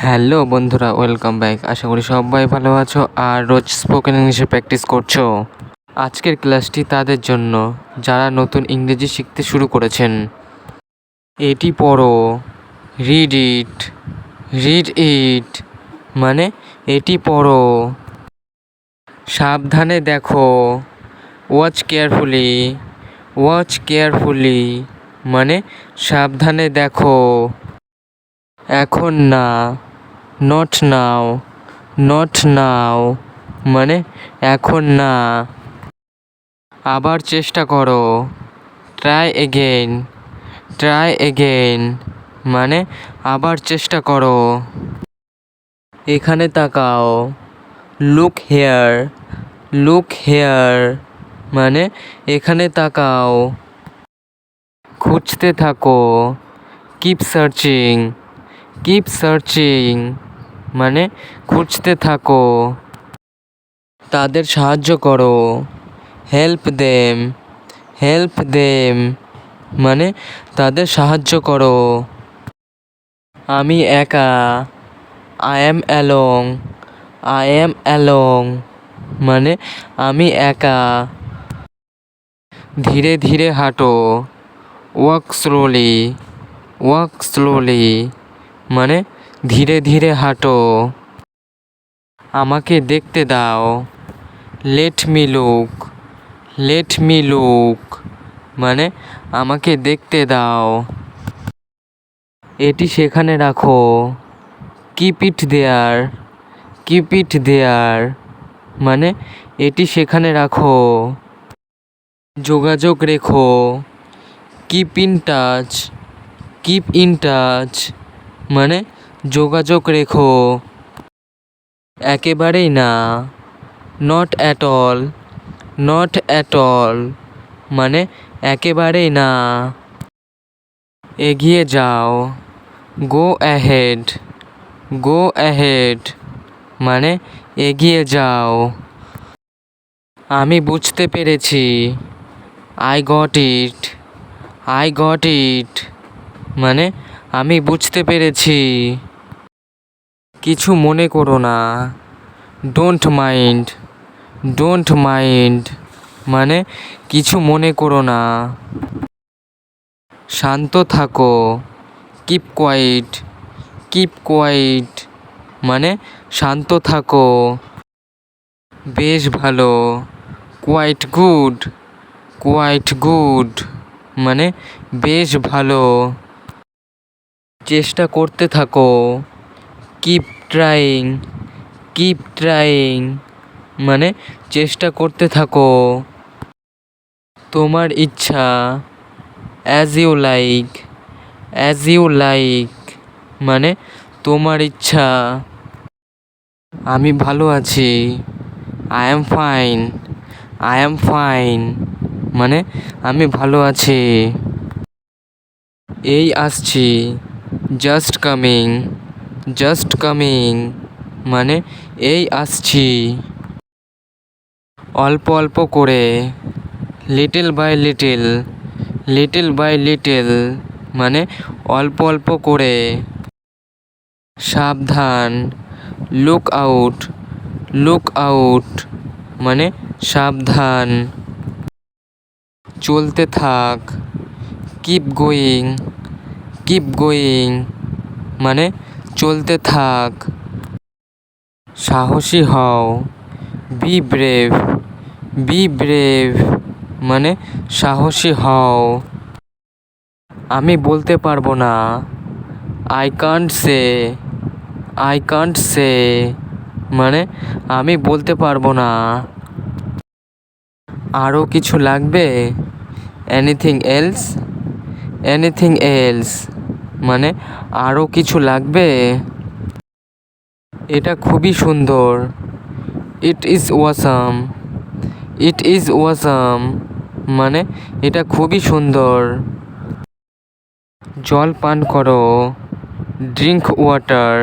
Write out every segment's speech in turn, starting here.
Hello বন্ধুরা, welcome back. আশা করি সবাই ভালো আছো আর রোজ স্পোকেন ইংলিশে প্র্যাকটিস করছো। আজকের ক্লাসটি তাদের জন্য যারা নতুন ইংরেজি শিখতে শুরু করেছেন। এটি পড়ো, রিড ইট, রিড ইট মানে এটি পড়ো। সাবধানে দেখো, ওয়াচ কেয়ারফুলি, ওয়াচ কেয়ারফুলি মানে সাবধানে দেখো। এখন না, নট নাও, নট নাও মানে এখন না। আবার চেষ্টা করো, ট্রাই এগেইন, ট্রাই এগেইন মানে আবার চেষ্টা করো। এখানে তাকাও, লুক হেয়ার, লুক হেয়ার মানে এখানে তাকাও। খুঁজতে থাকো, কিপ সার্চিং, কিপ সার্চিং মানে খুঁজতে থাকো। তাদের সাহায্য করো, হেল্প দেম, হেল্প দেম মানে তাদের সাহায্য করো। আমি একা, I am along, I am along মানে আমি একা। ধীরে ধীরে হাঁটো, ওয়াক স্লোলি, ওয়াক স্লোলি মানে ধীরে ধীরে হাঁটো। আমাকে দেখতে দাও, let me look, let me look মানে আমাকে দেখতে দাও। এটি সেখানে রাখো, keep it there, keep it দেয়ার মানে এটি সেখানে রাখো। যোগাযোগ রেখো, keep in touch, keep in touch মানে যোগাযোগ রেখো। একেবারেই না, not at all, not at all মানে একেবারেই না। এগিয়ে যাও, গো অ্যাহেড, গো অ্যাহেড মানে এগিয়ে যাও। আমি বুঝতে পেরেছি, I got it, I got it মানে আমি বুঝতে পেরেছি। কিছু মনে করো না, ডোন্ট মাইন্ড, ডোন্ট মাইন্ড মানে কিছু মনে করো না। শান্ত থাকো, কিপ কোয়াইট, কিপ কোয়াইট মানে শান্ত থাকো। বেশ ভালো, কোয়াইট গুড, কোয়াইট গুড মানে বেশ ভালো। চেষ্টা করতে থাকো, কিপ ট্রাইং, কিপ ট্রাইং মানে চেষ্টা করতে থাকো। তোমার ইচ্ছা, as you like, as you like মানে তোমার ইচ্ছা। আমি ভালো আছি, I am fine, I am fine মানে আমি ভালো আছি। এই আসছি, জাস্ট কামিং, জাস্ট কামিং মানে এই আসছি। অল্প অল্প করে, little by little, little by little মানে অল্প অল্প করে। সাবধান, লুক আউট, লুক আউট মানে সাবধান। চলতে থাক, কিপ গোয়িং, কিপ গোয়িং মানে চলতে থাক। সাহসী হও, বি ব্রেভ, বি ব্রেভ মানে সাহসী হও। আমি বলতে পারবো না, I can't say, I can't say মানে আমি বলতে পারবো না। আরও কিছু লাগবে, এনিথিং এলস, এনিথিং এলস মানে আরও কিছু লাগবে। এটা খুবই সুন্দর, it is awesome, it is awesome মানে এটা খুবই সুন্দর। জল পান করো, ড্রিঙ্ক ওয়াটার,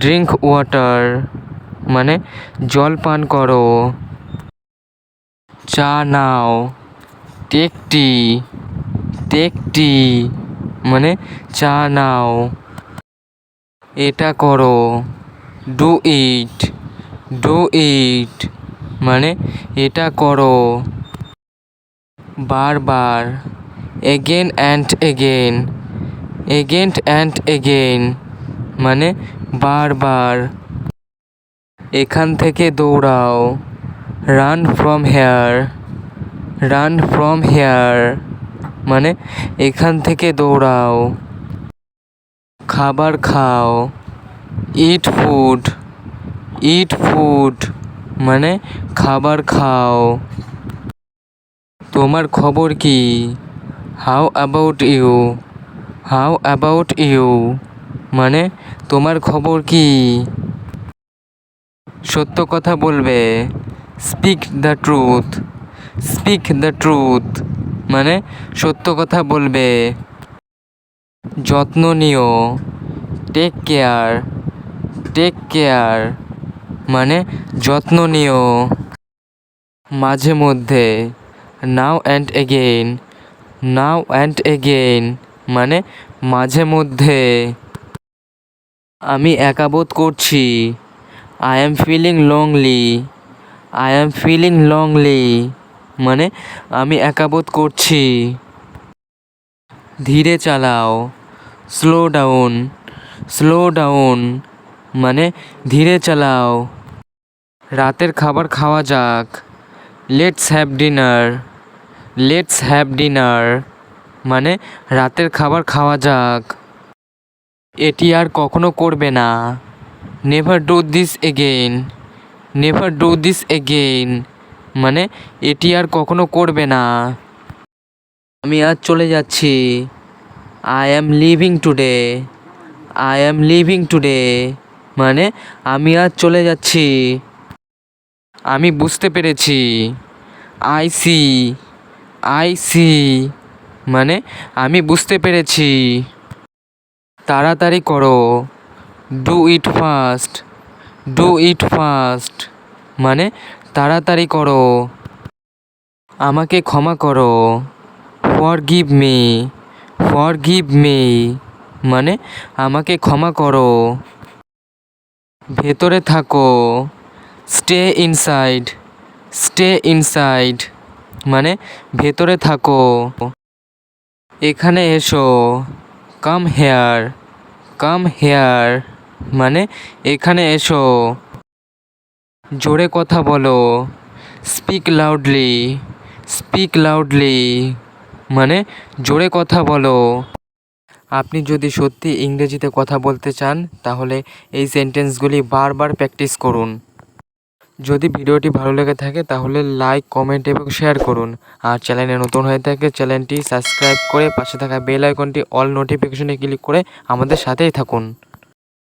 ড্রিঙ্ক ওয়াটার মানে জল পান করো। চা নাও, টেক টি, টেক টি মানে চা নাও। এটা করো। ডু ইট, ডু ইট মানে এটা করো। বারবার, again and again, again and again মানে বারবার। এখান থেকে দৌড়াও। Run from here, run from here মানে এখান থেকে দৌড়াও। খাবার খাও। ইট ফুড, ইট ফুড মানে খাবার খাও। তোমার খবর কি? How about you, how about you মানে তোমার খবর কি? সত্য কথা বলবে। Speak the truth, speak the truth মানে সত্য কথা বলবে। যত্ন নিও। টেক কেয়ার, টেক কেয়ার মানে যত্ন নিও। মাঝে মধ্যে, now and again, now and again মানে মাঝে মধ্যে। আমি একা বোধ করছি। I am feeling lonely, I am feeling lonely মানে আমি একা বোধ করছি। ধীরে চালাও। স্লো ডাউন, স্লো ডাউন মানে ধীরে চালাও। রাতের খাবার খাওয়া যাক। Let's have dinner, let's have dinner মানে রাতের খাবার খাওয়া যাক। এটি আর কখনো করবে না। Never do this again, never do this again মানে এটি আর কখনো করবে না। আমি আজ চলে যাচ্ছি। I am living today, I am living today মানে আমি আজ চলে যাচ্ছি। আমি বুঝতে পেরেছি। আই সি, আই সি মানে আমি বুঝতে পেরেছি। তাড়াতাড়ি করো। Do it fast, do it fast মানে তাড়াতাড়ি করো। আমাকে ক্ষমা করো। ফরগিভ মি, ফরগিভ মি মানে আমাকে ক্ষমা করো। ভেতরে থাকো। স্টে ইনসাইড, স্টে ইনসাইড মানে ভেতরে থাকো। এখানে এসো। কাম হেয়ার, কাম হেয়ার মানে এখানে এসো। জোরে কথা বলো। স্পিক লাউডলি, স্পিক লাউডলি মানে জোরে কথা বলো। আপনি যদি সত্যি ইংরেজিতে কথা বলতে চান তাহলে এই সেন্টেন্সগুলি বারবার প্র্যাকটিস করুন। যদি ভিডিওটি ভালো লেগে থাকে তাহলে লাইক, কমেন্ট এবং শেয়ার করুন। আর চ্যানেলে নতুন হয়ে থাকে চ্যানেলটি সাবস্ক্রাইব করে পাশে থাকা বেল আইকনটি অল নোটিফিকেশনে ক্লিক করে আমাদের সাথেই থাকুন।